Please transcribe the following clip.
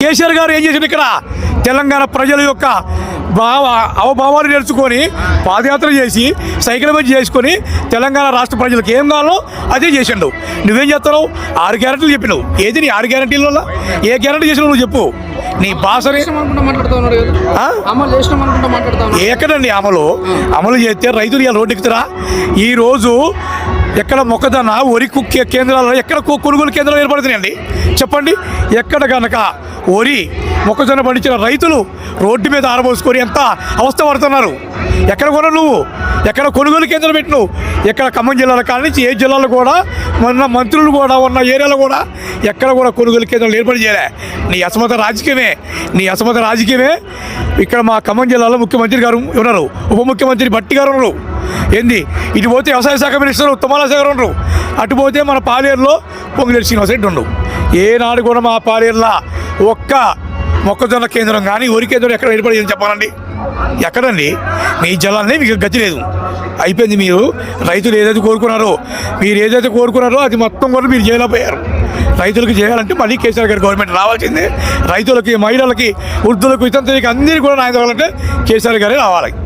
కేసీఆర్ గారు ఏం చేశారు? ఇక్కడ తెలంగాణ ప్రజల యొక్క అవభావాలు నేర్చుకొని పాదయాత్ర చేసి సైకిల్ మీద చేసుకొని తెలంగాణ రాష్ట్ర ప్రజలకు ఏం కావాలో అదే చేసిండు. నువ్వేం చేస్తావు? 6 గ్యారెంటీలు చెప్పినావు. ఏది నీ 6 గ్యారెంటీలలో ఏ గ్యారెంటీ చేసినావు నువ్వు చెప్పు. నీ భాషని ఎక్కడండి అమలు చేస్తే రైతులు ఇలా రోడ్డు ఎక్కుతారా? ఈరోజు ఎక్కడ మొక్కజొన్న వరి కేంద్రాలలో ఎక్కడ కొనుగోలు కేంద్రాలు ఏర్పడుతున్నాయండి చెప్పండి. ఎక్కడ కనుక వరి మొక్కజొన్న పండించిన రైతులు రోడ్డు మీద ఆరబోసుకొని ఎంత అవస్థ పడుతున్నారు. ఎక్కడ కొన నువ్వు? ఎక్కడ కొనుగోలు కేంద్రం పెట్టినావు? ఎక్కడ ఖమ్మం జిల్లాలో కానీ ఏ జిల్లాలో కూడా మొన్న మంత్రులు కూడా ఉన్న ఏరియాలో కూడా ఎక్కడ కూడా కొనుగోలు కేంద్రాలు ఏర్పాటు చేయలే. నీ అసమత రాజకీయమే. ఇక్కడ మా ఖమ్మం జిల్లాలో ముఖ్యమంత్రి గారు ఉన్నారు, ఉప ముఖ్యమంత్రి భట్టి గారు ఉన్నారు. ఏంది ఇటు పోతే వ్యవసాయ శాఖ మినిస్టర్ తుమ్మలశేఖర్ గారు ఉండరు, అటు పోతే మన పాలేరులో పొంగిరెడ్డి శ్రీనివాస్ రెడ్డి ఉండవు. ఏనాడు కూడా మా పాలేరులో ఒక్క మొక్కజొన్న కేంద్రం కానీ వరి కేంద్రం ఎక్కడ ఏర్పడి చెప్పాలండి? ఎక్కడండి? మీ జిల్లానే మీకు గతి లేదు, అయిపోయింది. మీరు రైతులు ఏదైతే కోరుకున్నారో అది మొత్తం కూడా మీరు చేయలేకపోయారు. రైతులకు చేయాలంటే మళ్ళీ కేసీఆర్ గారి గవర్నమెంట్ రావాల్సిందే. రైతులకి, మహిళలకి, వృద్ధులకు, ఇతరులకి అందరికీ కూడా న్యాయం జరగాలంటే కేసీఆర్ గారే రావాలి.